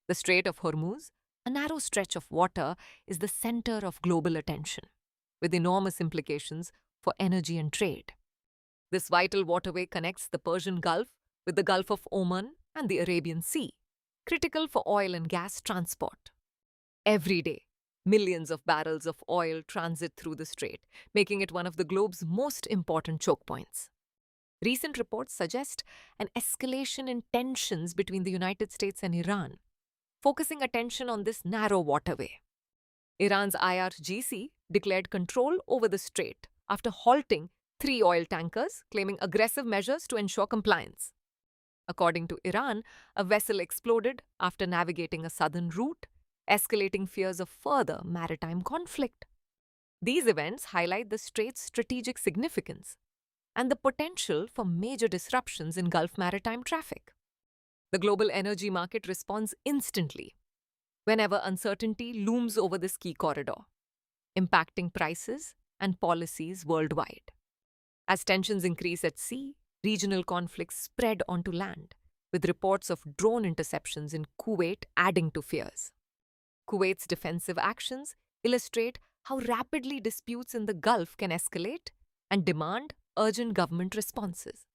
The Strait of Hormuz, a narrow stretch of water, is the center of global attention, with enormous implications for energy and trade. This vital waterway connects the Persian Gulf with the Gulf of Oman and the Arabian Sea, critical for oil and gas transport. Every day, millions of barrels of oil transit through the strait, making it one of the globe's most important choke points. Recent reports suggest an escalation in tensions between the United States and Iran, focusing attention on this narrow waterway. Iran's IRGC declared control over the strait after halting three oil tankers, claiming aggressive measures to ensure compliance. According to Iran, a vessel exploded after navigating a southern route, escalating fears of further maritime conflict. These events highlight the strait's strategic significance and the potential for major disruptions in Gulf maritime traffic. The global energy market responds instantly whenever uncertainty looms over this key corridor, impacting prices and policies worldwide. As tensions increase at sea, regional conflicts spread onto land, with reports of drone interceptions in Kuwait adding to fears. Kuwait's defensive actions illustrate how rapidly disputes in the Gulf can escalate and demand urgent government responses.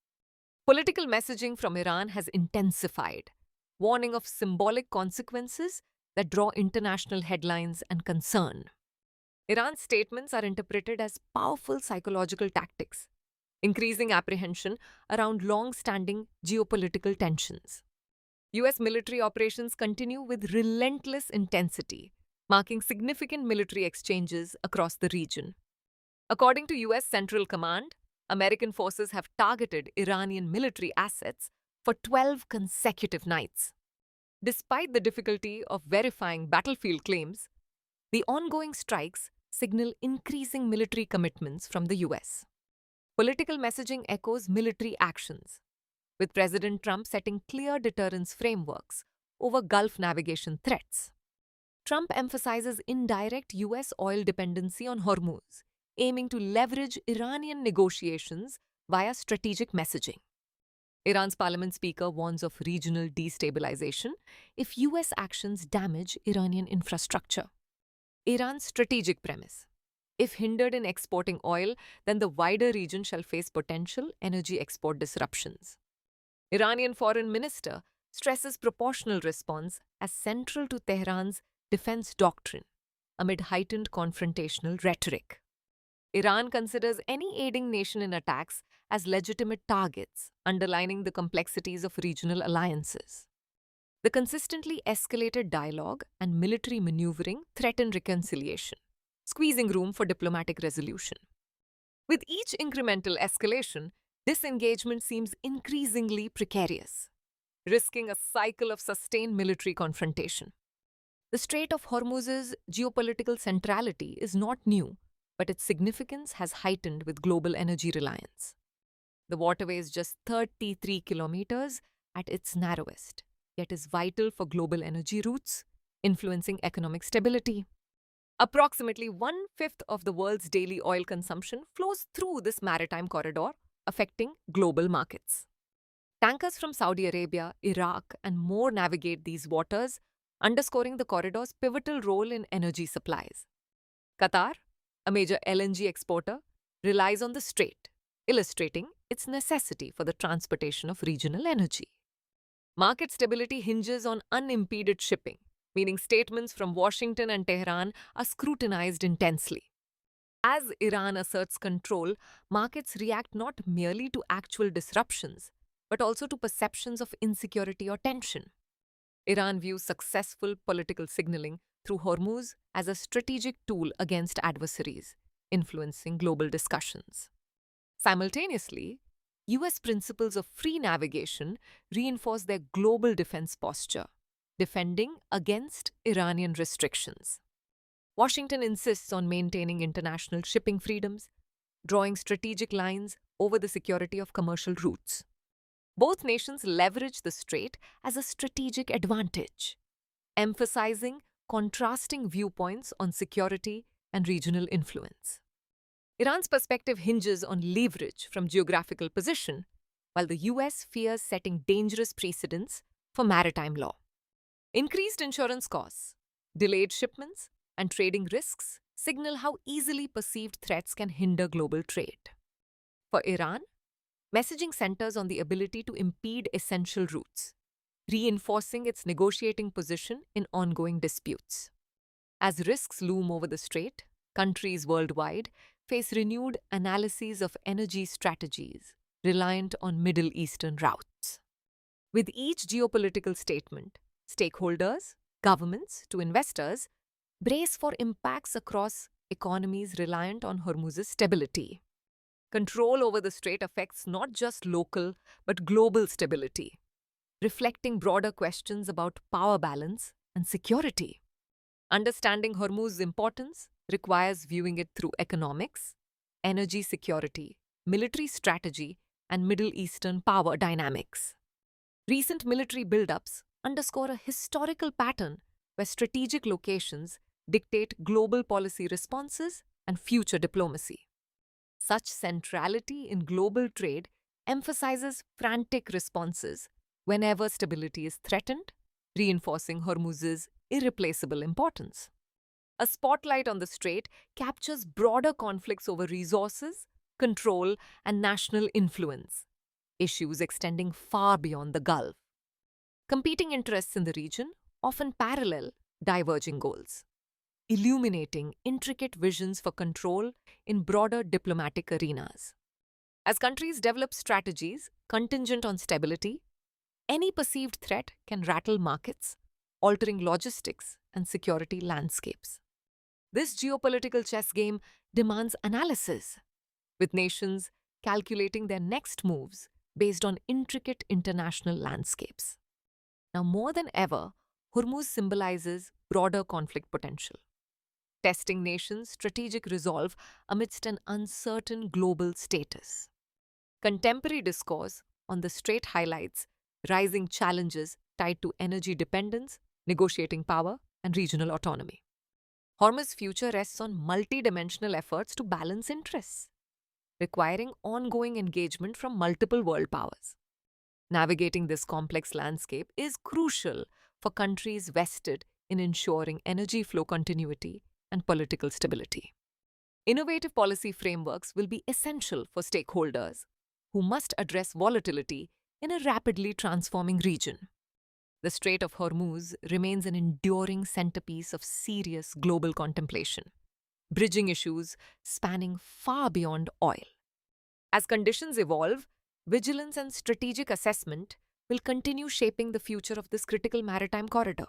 Political messaging from Iran has intensified, warning of symbolic consequences that draw international headlines and concern. Iran's statements are interpreted as powerful psychological tactics, increasing apprehension around long standing geopolitical tensions. US military operations continue with relentless intensity, marking significant military exchanges across the region. According to US Central Command, American forces have targeted Iranian military assets for 12 consecutive nights. Despite the difficulty of verifying battlefield claims, the ongoing strikes signal increasing military commitments from the US. Political messaging echoes military actions, with President Trump setting clear deterrence frameworks over Gulf navigation threats. Trump emphasizes indirect US oil dependency on Hormuz, aiming to leverage Iranian negotiations via strategic messaging. Iran's parliament speaker warns of regional destabilization if US actions damage Iranian infrastructure. Iran's strategic premise: if hindered in exporting oil, then the wider region shall face potential energy export disruptions. Iranian foreign minister stresses proportional response as central to Tehran's defense doctrine amid heightened confrontational rhetoric. Iran considers any aiding nation in attacks as legitimate targets, underlining the complexities of regional alliances. The consistently escalated dialogue and military maneuvering threaten reconciliation, squeezing room for diplomatic resolution. With each incremental escalation, disengagement seems increasingly precarious, risking a cycle of sustained military confrontation. The Strait of Hormuz's geopolitical centrality is not new, but its significance has heightened with global energy reliance. The waterway is just 33 kilometers at its narrowest, yet is vital for global energy routes, influencing economic stability. Approximately one-fifth of the world's daily oil consumption flows through this maritime corridor, affecting global markets. Tankers from Saudi Arabia, Iraq, and more navigate these waters, underscoring the corridor's pivotal role in energy supplies. Qatar, a major LNG exporter, relies on the strait, illustrating its necessity for the transportation of regional energy. Market stability hinges on unimpeded shipping, meaning statements from Washington and Tehran are scrutinized intensely. As Iran asserts control, markets react not merely to actual disruptions, but also to perceptions of insecurity or tension. Iran views successful political signaling through Hormuz as a strategic tool against adversaries, influencing global discussions. Simultaneously, US principles of free navigation reinforce their global defense posture, defending against Iranian restrictions. Washington insists on maintaining international shipping freedoms, drawing strategic lines over the security of commercial routes. Both nations leverage the strait as a strategic advantage, emphasizing contrasting viewpoints on security and regional influence. Iran's perspective hinges on leverage from geographical position, while the US fears setting dangerous precedents for maritime law. Increased insurance costs, delayed shipments, and trading risks signal how easily perceived threats can hinder global trade. For Iran, messaging centers on the ability to impede essential routes, reinforcing its negotiating position in ongoing disputes. As risks loom over the strait, countries worldwide face renewed analyses of energy strategies reliant on Middle Eastern routes. With each geopolitical statement, stakeholders, governments to investors brace for impacts across economies reliant on Hormuz's stability. Control over the strait affects not just local but global stability, reflecting broader questions about power balance and security. Understanding Hormuz's importance requires viewing it through economics, energy security, military strategy, and Middle Eastern power dynamics. Recent military buildups underscore a historical pattern where strategic locations dictate global policy responses and future diplomacy. Such centrality in global trade emphasizes frantic responses whenever stability is threatened, reinforcing Hormuz's irreplaceable importance. A spotlight on the strait captures broader conflicts over resources, control, and national influence, issues extending far beyond the Gulf. Competing interests in the region often parallel diverging goals, illuminating intricate visions for control in broader diplomatic arenas. As countries develop strategies contingent on stability, any perceived threat can rattle markets, altering logistics and security landscapes. This geopolitical chess game demands analysis, with nations calculating their next moves based on intricate international landscapes. Now, more than ever, Hormuz symbolizes broader conflict potential, testing nations' strategic resolve amidst an uncertain global status. Contemporary discourse on the strait highlights rising challenges tied to energy dependence, negotiating power, and regional autonomy. Hormuz's future rests on multidimensional efforts to balance interests, requiring ongoing engagement from multiple world powers. Navigating this complex landscape is crucial for countries vested in ensuring energy flow continuity and political stability. Innovative policy frameworks will be essential for stakeholders who must address volatility in a rapidly transforming region. The Strait of Hormuz remains an enduring centerpiece of serious global contemplation, bridging issues spanning far beyond oil. As conditions evolve, vigilance and strategic assessment will continue shaping the future of this critical maritime corridor.